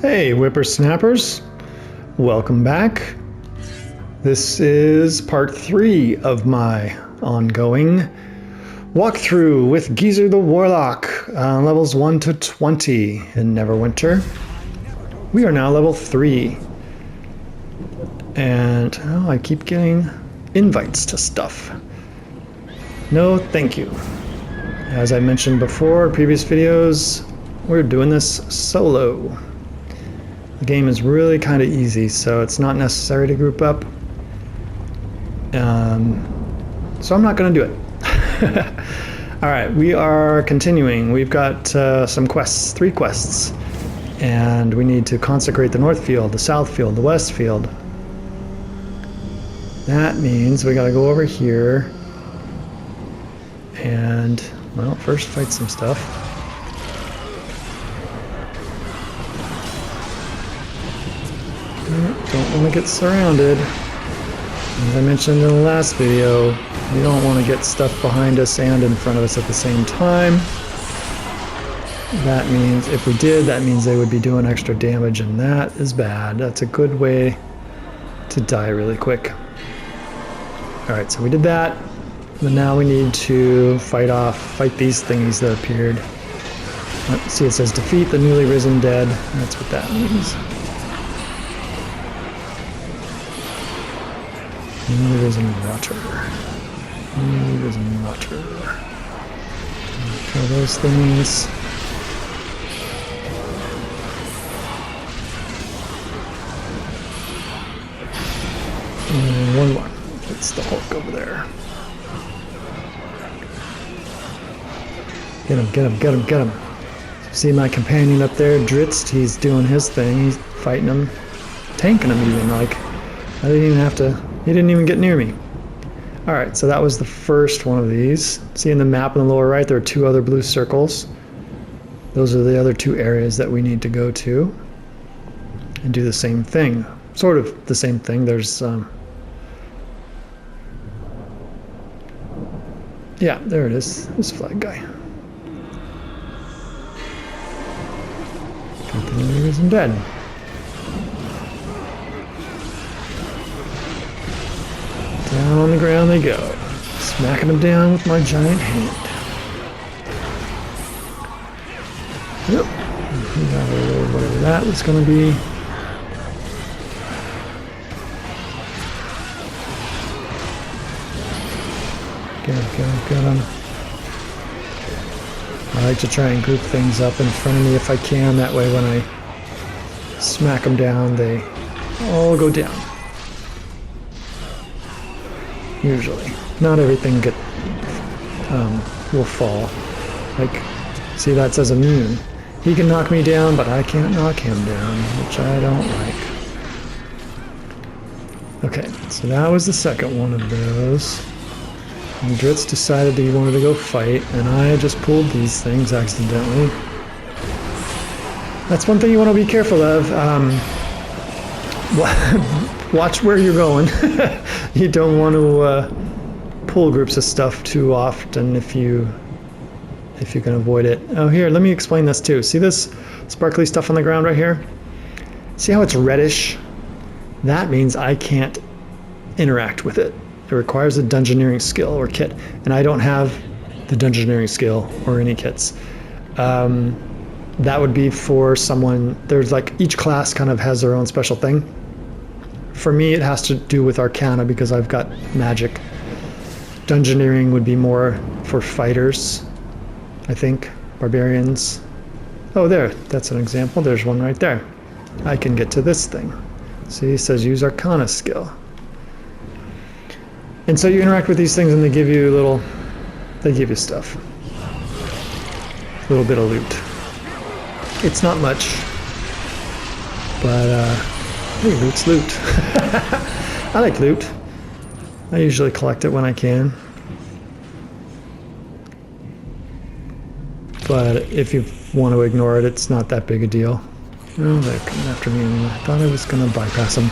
Hey, whippersnappers. Welcome back. This is part 3 of my ongoing walkthrough with Geezer the Warlock, levels 1 to 20 in Neverwinter. We are now level 3. And I keep getting invites to stuff. No, thank you. As I mentioned before, previous videos, we're doing this solo. The game is really kind of easy, so it's not necessary to group up. So I'm not going to do it. Alright, we are continuing. We've got some quests, 3 quests. And we need to consecrate the north field, the south field, the west field. That means we got to go over here. And, well, first fight some stuff. Don't want to get surrounded. As I mentioned in the last video, we don't want to get stuff behind us and in front of us at the same time. That means, if we did, that means they would be doing extra damage, and that is bad. That's a good way to die really quick. Alright, so we did that. But now we need to fight these thingies that appeared. See, it says defeat the newly risen dead. That's what that means. Newly risen water. Newly risen water. Kill those things. And one more. It's the Hulk over there. Get him, get him, get him, get him. See my companion up there, Dritz, he's doing his thing. He's fighting him, tanking him even, like. I didn't even have to, he didn't even get near me. Alright, so that was the first one of these. See in the map in the lower right, there are 2 other blue circles. Those are the other 2 areas that we need to go to. And do the same thing. Sort of the same thing. There's, yeah, there it is. This flag guy. Got the newly risen dead. Down on the ground they go. Smacking them down with my giant hand. Yep. We got a little whatever that was going to be. Get him. I like to try and group things up in front of me if I can. That way when I smack them down, they all go down. Usually. Not everything will fall. Like, see that says immune. He can knock me down, but I can't knock him down, which I don't like. Okay, so that was the second one of those. And Dritz decided that he wanted to go fight, and I just pulled these things accidentally. That's one thing you want to be careful of. Watch where you're going. You don't want to pull groups of stuff too often if you can avoid it. Oh, here, let me explain this too. See this sparkly stuff on the ground right here? See how it's reddish? That means I can't interact with it. It requires a dungeoneering skill or kit, and I don't have the dungeoneering skill or any kits. That would be for someone, there's like, each class kind of has their own special thing. For me, it has to do with Arcana because I've got magic. Dungeoneering would be more for fighters, I think. Barbarians. Oh, there, that's an example. There's one right there. I can get to this thing. See, it says use Arcana skill. And so you interact with these things and they give you stuff. A little bit of loot. It's not much, but hey, loot's loot. I like loot. I usually collect it when I can. But if you want to ignore it, it's not that big a deal. Oh, they're coming after me anyway. I thought I was going to bypass them.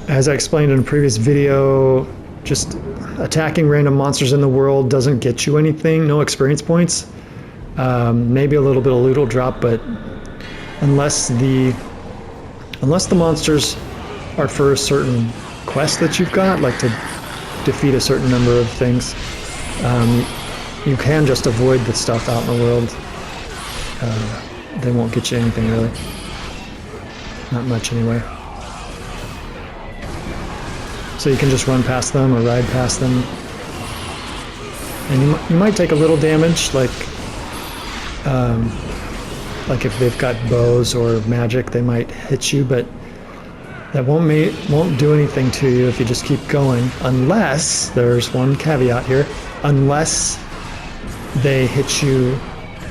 As I explained in a previous video, just attacking random monsters in the world doesn't get you anything, no experience points. Maybe a little bit of loot will drop, but unless the monsters are for a certain quest that you've got, like to defeat a certain number of things, you can just avoid the stuff out in the world. They won't get you anything really. Not much anyway. So you can just run past them or ride past them. And you might take a little damage, like if they've got bows or magic, they might hit you, but that won't do anything to you if you just keep going, unless, there's one caveat here, unless they hit you,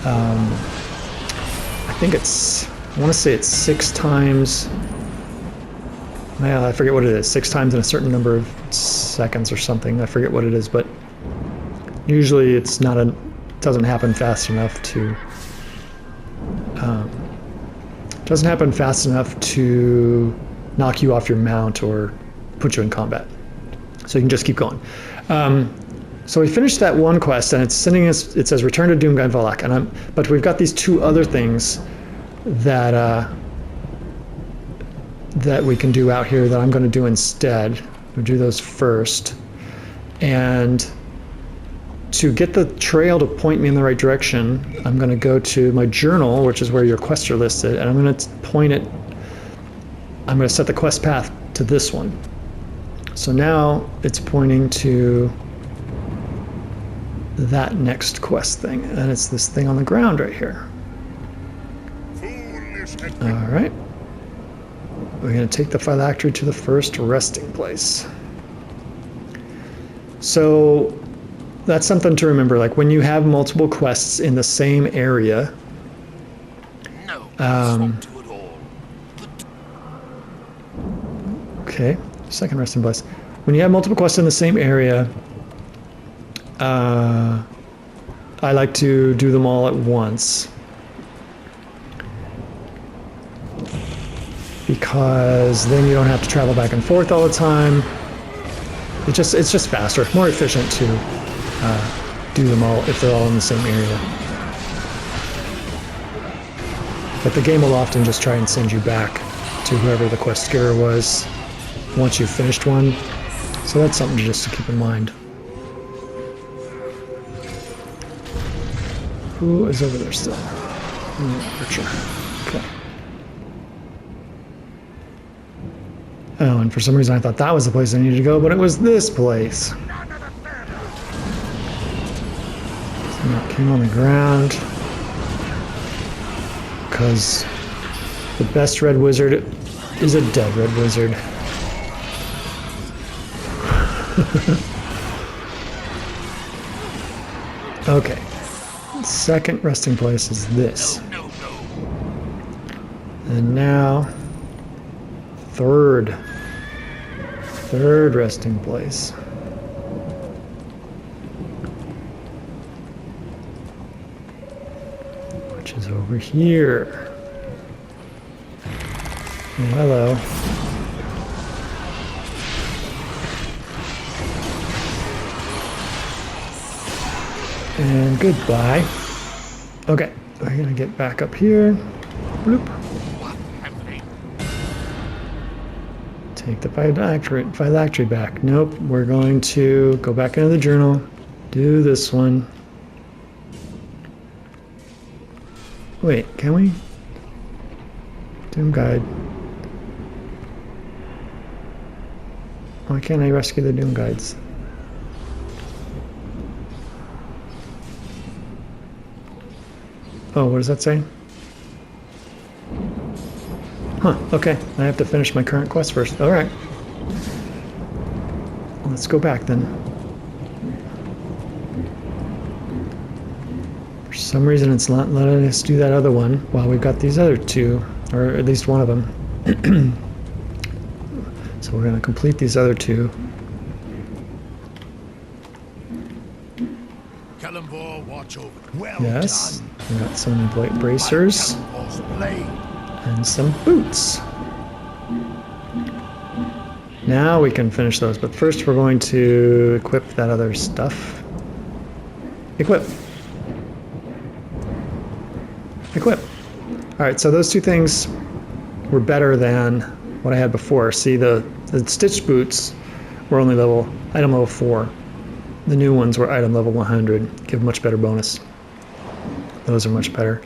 I think it's, I want to say it's 6 times, well, I forget what it is, 6 times in a certain number of seconds or something, I forget what it is, but usually it's not doesn't happen fast enough to, knock you off your mount or put you in combat. So you can just keep going. So we finished that one quest, and it's sending us. It says return to Doomguide Warlock, but we've got these 2 other things that that we can do out here that I'm going to do instead. We'll do those first, and to get the trail to point me in the right direction, I'm going to go to my journal, which is where your quests are listed, and I'm going to point it. I'm going to set the quest path to this one. So now it's pointing to that next quest thing, and it's this thing on the ground right here. All right. We're going to take the phylactery to the first resting place. So that's something to remember. Like when you have multiple quests in the same area, okay, second resting place. When you have multiple quests in the same area, I like to do them all at once, because then you don't have to travel back and forth all the time. It's just faster, more efficient to do them all if they're all in the same area. But the game will often just try and send you back to whoever the quest giver was once you've finished one. So that's something just to keep in mind. Who is over there still? Archer. Okay. Oh, and for some reason I thought that was the place I needed to go, but it was this place. So now it came on the ground, because the best red wizard is a dead red wizard. Okay. Second resting place is this. And now, third resting place. Which is over here. Oh, hello. And goodbye. Okay, we're gonna get back up here. Bloop. Take the phylactery back. Nope, we're going to go back into the journal, do this one. Wait, can we? Doom Guide. Why can't I rescue the Doom Guides? Oh, what does that say? Huh, okay. I have to finish my current quest first. Alright. Let's go back then. For some reason it's not letting us do that other one while we've got these other 2, or at least one of them. So we're going to complete these other 2. Watch over. Well yes, we got some bracers and some boots. Now we can finish those, but first we're going to equip that other stuff. Equip. Equip. All right, so those two things were better than what I had before. See, the stitched boots were only item level 4. The new ones were item level 100. Give much better bonus. Those are much better.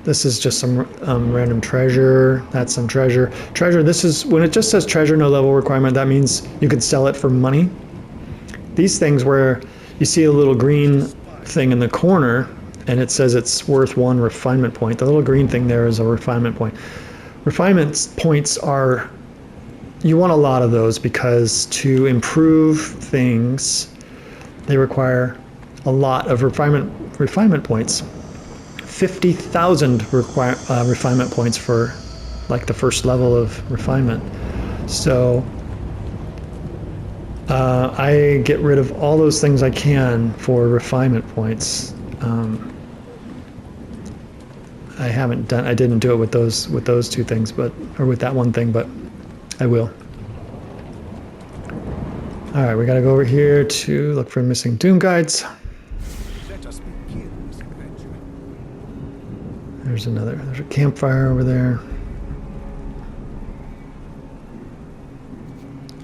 This is just some random treasure. That's some treasure. Treasure, this is, when it just says treasure, no level requirement, that means you could sell it for money. These things where you see a little green thing in the corner, and it says it's worth 1 refinement point. The little green thing there is a refinement point. Refinement points are, you want a lot of those because to improve things, they require a lot of refinement points. 50,000 refinement points for like the first level of refinement. So I get rid of all those things I can for refinement points. I didn't do it with those two things, or with that one thing, but I will. All right, we gotta go over here to look for missing Doom guides. There's a campfire over there.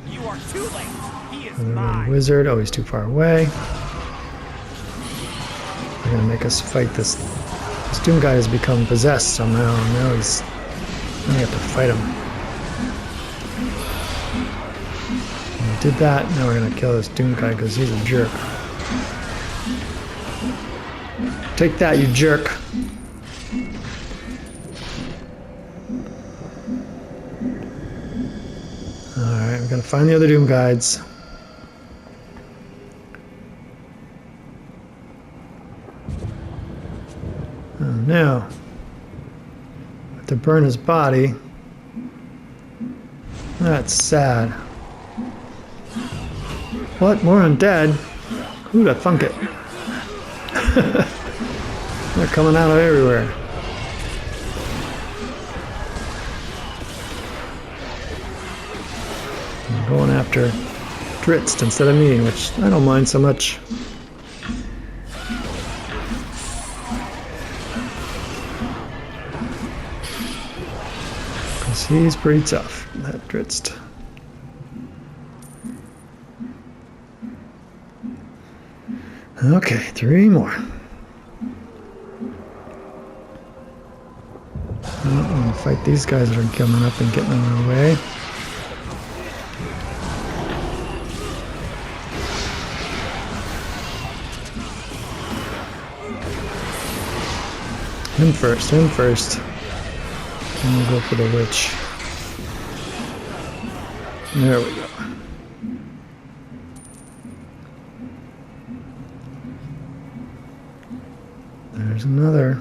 You are too late. He is mine. Wizard, oh, he's too far away. They're gonna make us fight this. This Doom guy has become possessed somehow. Now we have to fight him. We did that. Now we're gonna kill this Doom guy because he's a jerk. Take that, you jerk. Alright, we gotta find the other Doom guides. Oh no. To burn his body. That's sad. What? More undead? Who'd have thunk it? They're coming out of everywhere. I'm going after Dritz instead of me, which I don't mind so much. Because he's pretty tough, that Dritz. Okay, 3 more. I'm gonna fight these guys that are coming up and getting in our way. Him first. And we'll go for the witch. There we go. There's another.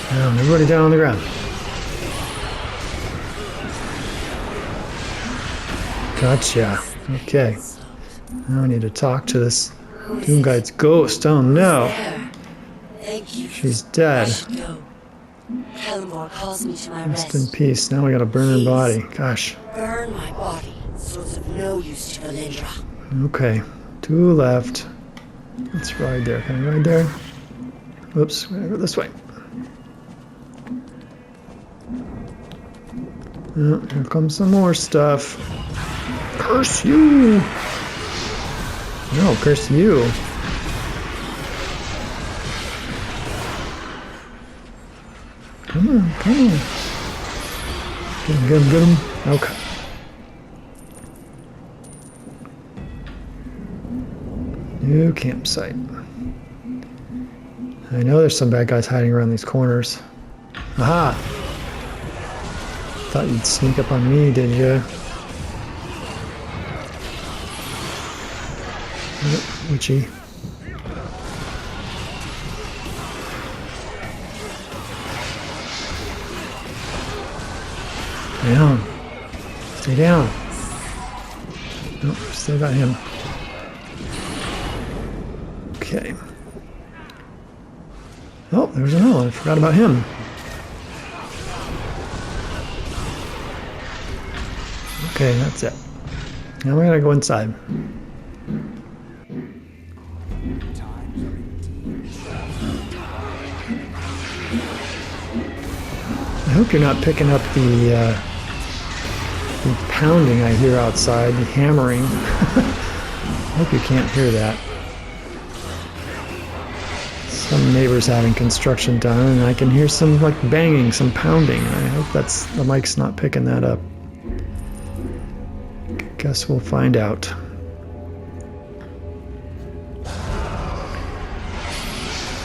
Down, everybody down on the ground. Gotcha. Okay. Now I need to talk to this Doom Guide's ghost. Oh no. She's dead. Calls me to my Rest in peace. Now we gotta burn her body. Gosh. Burn my body, so it's of no use to Valindra. Okay. 2 left. Let's ride there. Can I ride there? Oops. We're gonna go this way. Oh, here comes some more stuff. Curse you! No, curse you. Come on. Get him. Okay. New campsite. I know there's some bad guys hiding around these corners. Aha! Thought you'd sneak up on me, did you? Yep, witchy. Down. Stay down. Nope, stay by him. Okay. Oh, there's another one. I forgot about him. Okay, that's it. Now we're gonna go inside. I hope you're not picking up the pounding I hear outside, the hammering. I hope you can't hear that. Some neighbors having construction done, and I can hear some like banging, some pounding. I hope that's the mic's not picking that up. Guess we'll find out.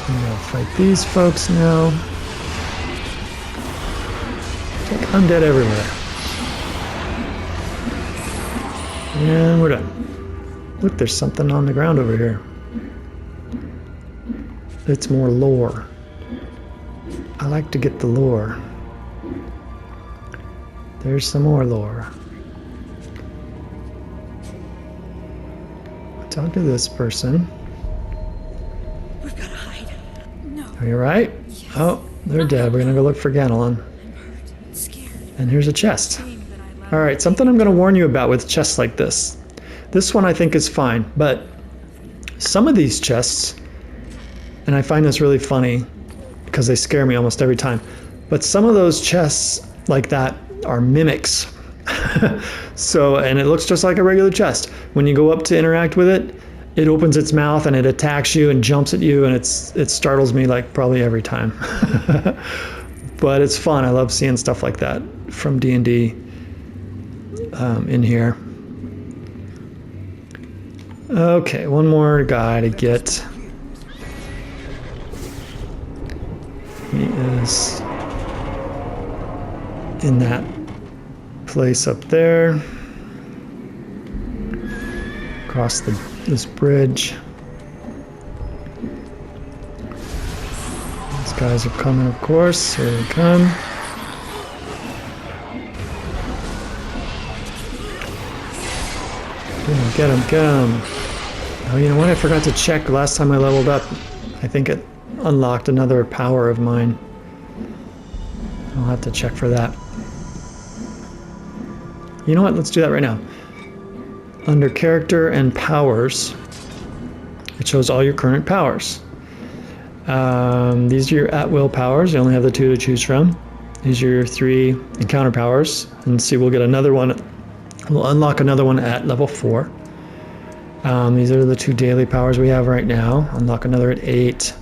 I'm gonna fight these folks now. It's like undead everywhere. And we're done. Look, there's something on the ground over here. It's more lore. I like to get the lore. There's some more lore. Talk to this person. We've got to hide. No. Are you right? Yes. Oh, they're dead. We're gonna go look for Ganelon. I'm hurt and scared. And here's a chest. Alright, something I'm gonna warn you about with chests like this. This one I think is fine, but some of these chests, and I find this really funny because they scare me almost every time, but some of those chests like that are mimics. So, and it looks just like a regular chest. When you go up to interact with it, it opens its mouth and it attacks you and jumps at you, and it startles me like probably every time. But it's fun. I love seeing stuff like that from D&D in here. Okay, one more guy to get. He is in that place up there. Across this bridge. These guys are coming, of course. Here they come. Get him, get him. Oh, you know what? I forgot to check last time I leveled up. I think it unlocked another power of mine. I'll have to check for that. You know what? Let's do that right now. Under character and powers, it shows all your current powers. These are your at-will powers. You only have the 2 to choose from. These are your 3 encounter powers. And see, we'll get another one. We'll unlock another one at level 4. These are the 2 daily powers we have right now. Unlock another at 8.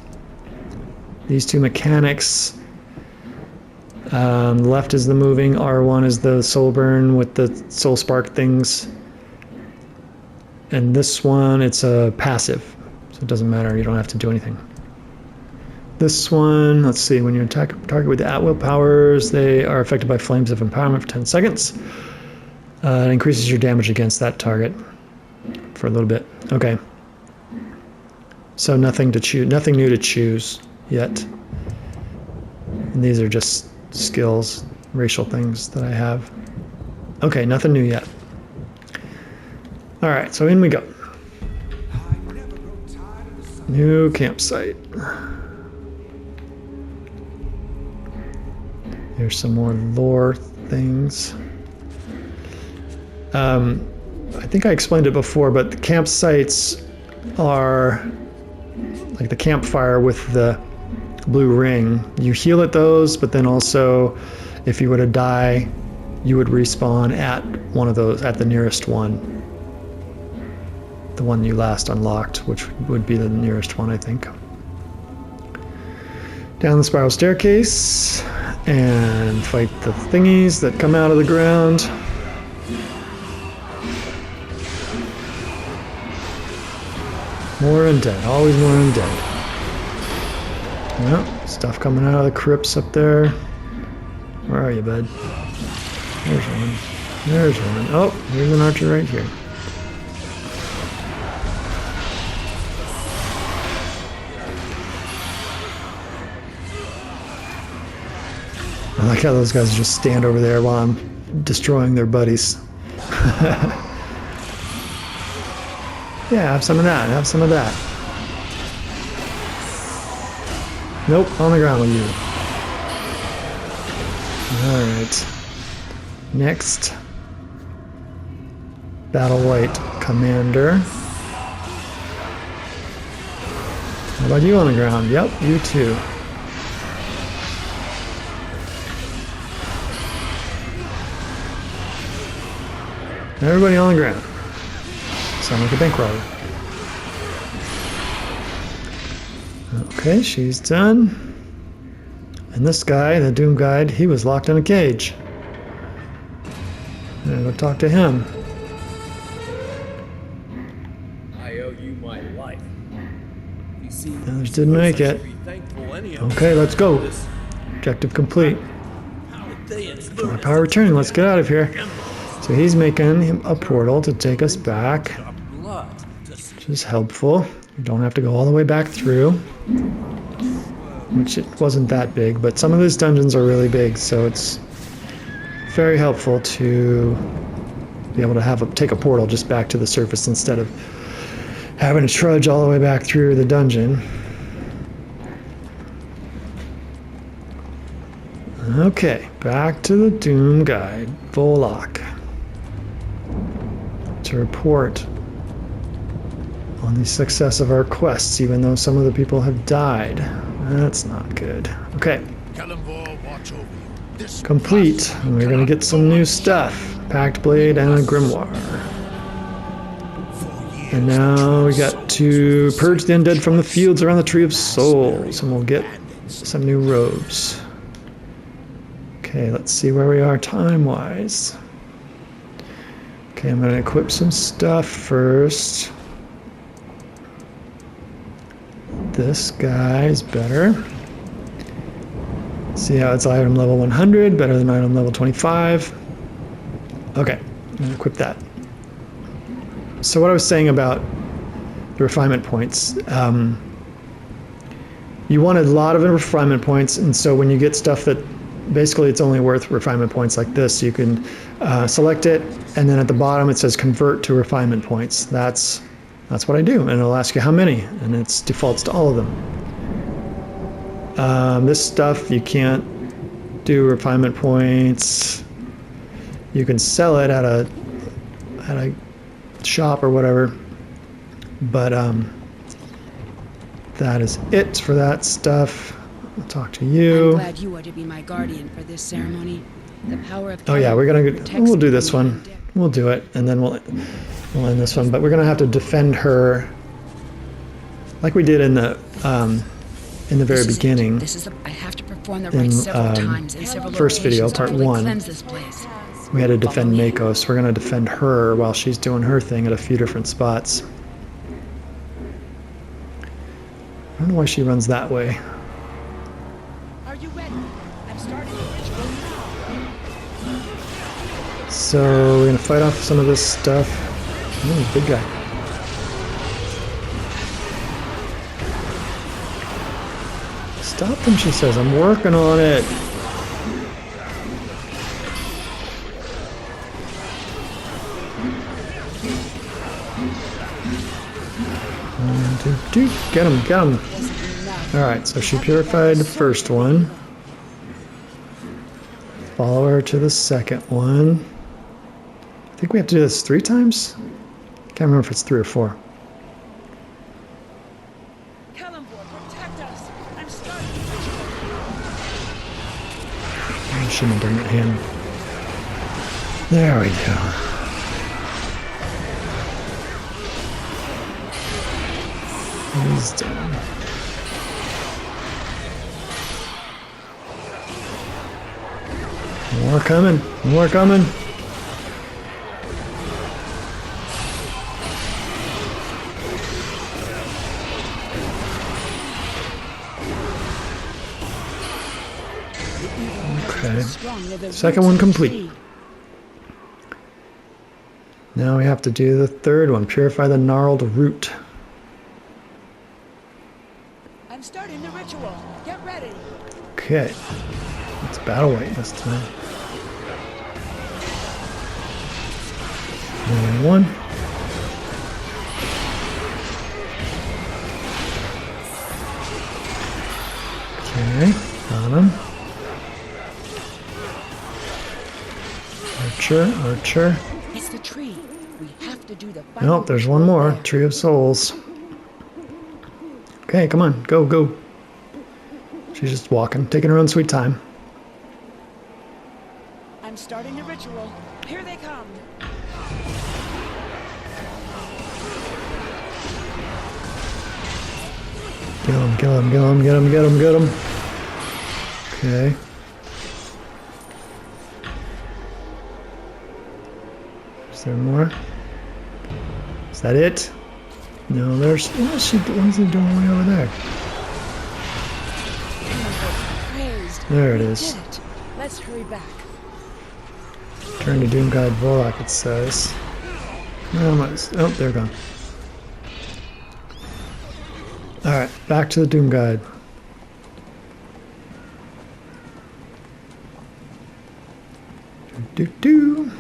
These 2 mechanics. Left is the moving. R1 is the soul burn with the soul spark things. And this one, it's a passive, so it doesn't matter. You don't have to do anything. This one, let's see. When you attack a target with the at-will powers, they are affected by flames of empowerment for 10 seconds. It increases your damage against that target for a little bit. Okay. So nothing to choose, nothing new to choose yet. And these are just skills, racial things that I have. Okay, nothing new yet. All right, so in we go. New campsite. Here's some more lore things. I think I explained it before, but the campsites are like the campfire with the blue ring. You heal at those, but then also if you were to die, you would respawn at one of those, at the nearest one. The one you last unlocked, which would be the nearest one, I think. Down the spiral staircase and fight the thingies that come out of the ground. More undead, always more undead. Yep, stuff coming out of the crypts up there. Where are you, bud? There's one. There's one. Oh, here's an archer right here. I like how those guys just stand over there while I'm destroying their buddies. Yeah, have some of that, have some of that. Nope, on the ground with you. Alright. Next. Battle White Commander. How about you on the ground? Yep, you too. Everybody on the ground. Sound like a bank robber. Okay, she's done. And this guy, the Doom Guide, he was locked in a cage. I'm gonna go talk to him. I owe you my life. You see, Others didn't make it. Okay, let's go. Objective complete. My power returning. Let's get out of here. So he's making a portal to take us back, which is helpful. You don't have to go all the way back through, which it wasn't that big, but some of these dungeons are really big, so it's very helpful to be able to take a portal just back to the surface instead of having to trudge all the way back through the dungeon. Okay, back to the Doom Guide, Warlock, to report on the success of our quests, even though some of the people have died. That's not good. Okay. Complete. And we're gonna get some new stuff. Packed Blade and a Grimoire. And now we got to purge the undead from the fields around the Tree of Souls, and we'll get some new robes. Okay, let's see where we are time-wise. Okay, I'm gonna equip some stuff first. This guy's better. See how it's item level 100, better than item level 25. Okay, I'm gonna equip that. So what I was saying about the refinement points, you wanted a lot of refinement points, and so when you get stuff that basically it's only worth refinement points like this, you can select it, and then at the bottom it says convert to refinement points. That's what I do, and it'll ask you how many, and it defaults to all of them. This stuff you can't do refinement points. You can sell it at a shop or whatever, but that is it for that stuff. I'll talk to you. I'm glad you are to be my guardian for this ceremony. The power of Oh yeah, we'll do this one. We'll do it, and then we'll end this one. But we're gonna have to defend her, like we did in the very beginning. I have to perform the rites several times in several first video, locations part to really 1. cleanse this place. We had to defend Mako, so we're gonna defend her while she's doing her thing at a few different spots. I don't know why she runs that way. Are you ready? I'm starting the ritual now. So we're gonna fight off some of this stuff. Oh, big guy. Stop them, she says. I'm working on it. Get him, get him. Alright, so she purified the first one. Follow her to the second one. I think we have to do this 3 times? Can't remember if it's 3 or 4. Protect us. I'm starting. I shouldn't bring it in. There we go. He's done. More coming. More coming. Okay. Second one complete. Now we have to do the third one. Purify the gnarled root. I'm starting the ritual. Get ready. Okay. It's battle weight this time. Only one. Okay, got him. Archer, archer. It's the tree. We have to do the final Nope, there's one ritual more. there. Tree of Souls. Okay, come on. Go, go. She's just walking, taking her own sweet time. I'm starting the ritual. Here they come. Get him, get him, get him, get him, get him, get him. Okay. Is there more? Is that it? No, there's... What is he doing way over there? Praised. There it We is. did it. Let's hurry back. Turn to Doom Guide Warlock, it says. Where am I? Oh, they're gone. Alright, back to the Doom Guide. Do, do, do.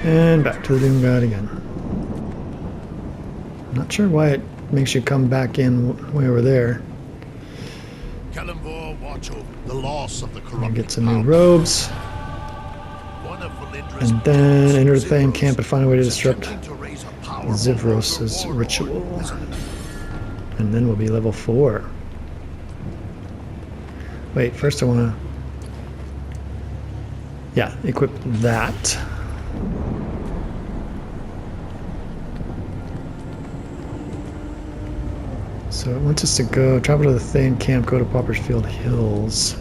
And back to the Doom Guide again. I'm not sure why it makes you come back in way over there. Kalimvor watch over the loss of the And corrupted get some new power. robes. One of Valindra's And then brothers, enter the Thane Zivros, camp and find a way to is disrupt attempting to raise a powerful Zivros's warlord ritual. as an And then we'll be level 4. Wait, first I want to... Yeah, equip that. So it wants us to go, travel to the Thane camp, go to Poppersfield Hills.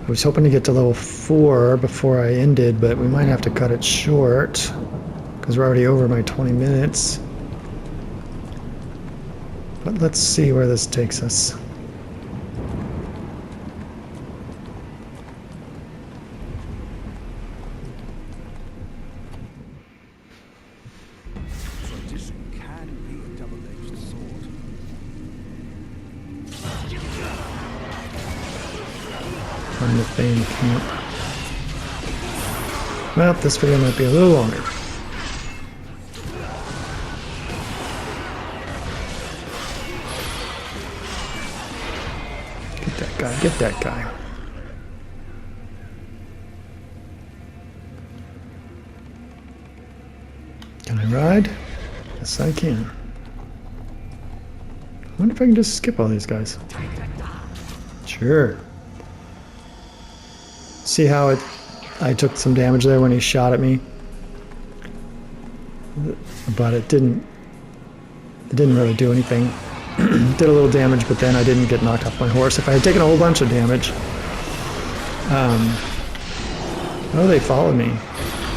I was hoping to get to level 4 before I ended, but we might have to cut it short, because we're already over my 20 minutes. But let's see where this takes us. Tradition can be a double-edged sword. Find the Thane camp. Well, this video might be a little longer. Get that guy, get that guy. Can I ride? Yes, I can. I wonder if I can just skip all these guys. Sure. See how I took some damage there when he shot at me? But it didn't really do anything. Did a little damage, but then I didn't get knocked off my horse. If I had taken a whole bunch of damage... oh, they followed me.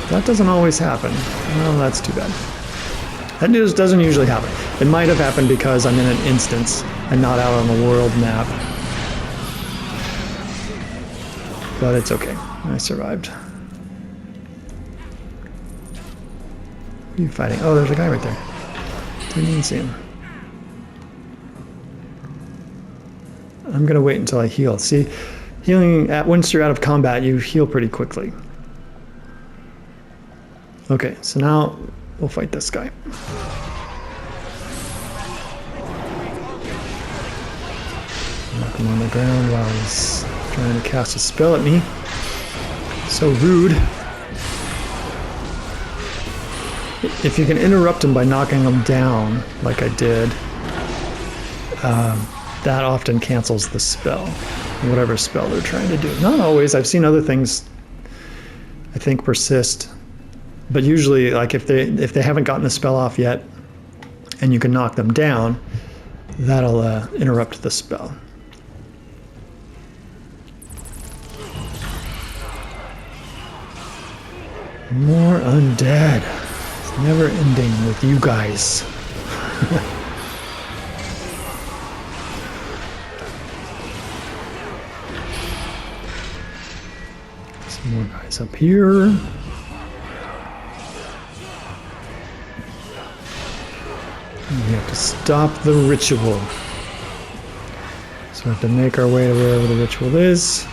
That doesn't always happen. Well, that's too bad. That news doesn't usually happen. It might have happened because I'm in an instance and not out on the world map. But it's okay. I survived. Who are you fighting? Oh, there's a guy right there. Didn't even see him. I'm gonna wait until I heal. See, healing once you're out of combat, you heal pretty quickly. Okay, so now we'll fight this guy. Knock him on the ground while he's trying to cast a spell at me. So rude. If you can interrupt him by knocking him down, like I did, that often cancels the spell, whatever spell they're trying to do. Not always. I've seen other things, I think, persist. But usually, like if they haven't gotten the spell off yet, and you can knock them down, that'll interrupt the spell. More undead. It's never ending with you guys. Some more guys up here. We have to stop the ritual. So we have to make our way to wherever the ritual is.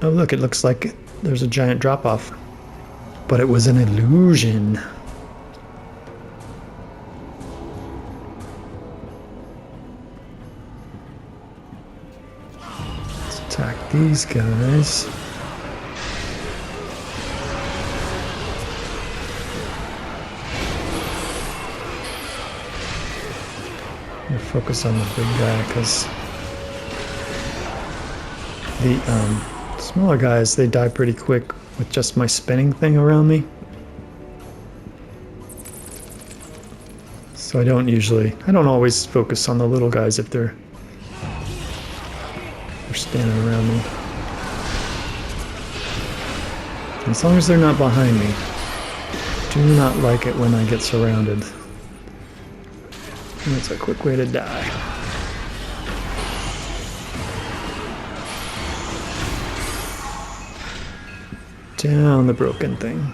Oh look, it looks like there's a giant drop-off. But it was an illusion. these guys. I'm gonna focus on the big guy because the smaller guys, they die pretty quick with just my spinning thing around me. So I don't always focus on the little guys if they're standing around me. As long as they're not behind me. Do not like it when I get surrounded. That's a quick way to die. Down the broken thing.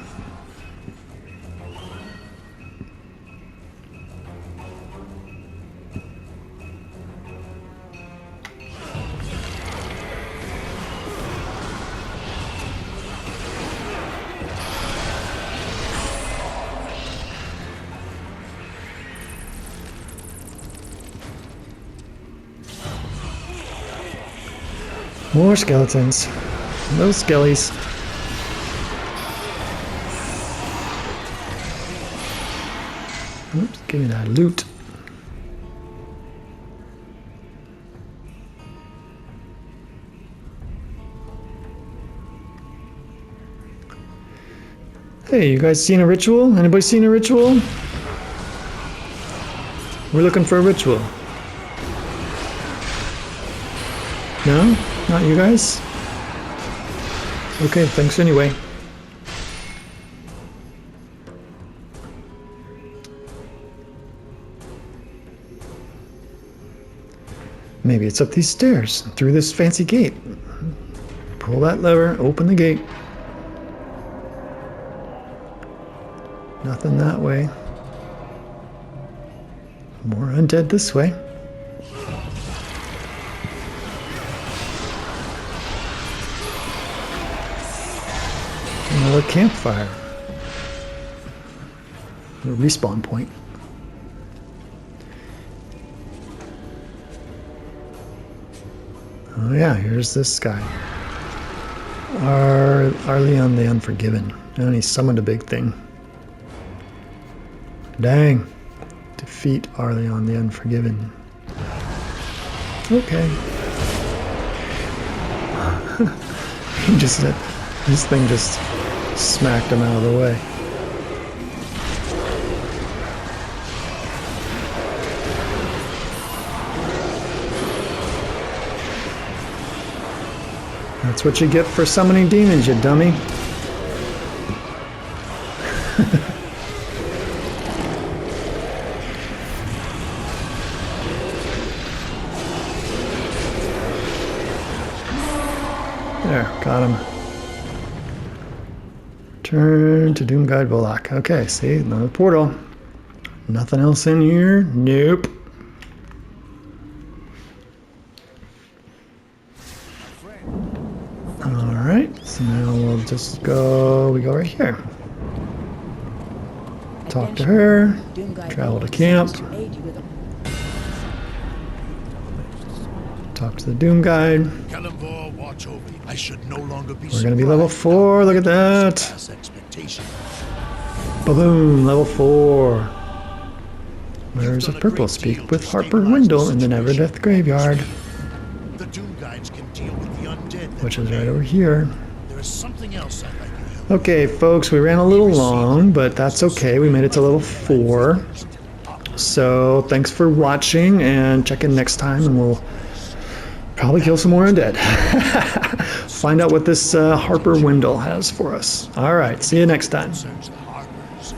More skeletons. Those skellies. Oops, give me that loot. Hey, you guys seen a ritual? Anybody seen a ritual? We're looking for a ritual. No? Not you guys? Okay, thanks anyway. Maybe it's up these stairs, through this fancy gate. Pull that lever, open the gate. Nothing that way. More undead this way. Another campfire. A respawn point. Oh yeah, here's this guy. Arleon the Unforgiven. And he summoned a big thing. Dang. Defeat Arleon the Unforgiven. Okay. He just said, this thing just smacked him out of the way. That's what you get for summoning demons, you dummy. There, got him. Turn to Doom Guide Warlock. Okay, see, another portal. Nothing else in here? Nope. Alright, so now we'll just go, we go right here. Talk to her, travel to camp, talk to the Doom Guide. Kalimvor, watch over you. I should no longer be We're gonna be level 4, look at that. Boom, level 4. Where's a purple? Speak with Harper Wendell in the Never Death Graveyard. The Doom Guides can deal with the undead. Which is right over here. There is something else I'd like to help. Okay, folks, we ran a little long, but that's okay. We made it to level 4. So, thanks for watching, and check in next time, and we'll probably kill some more undead. Find out what this Harper Wendell has for us. Alright, see you next time.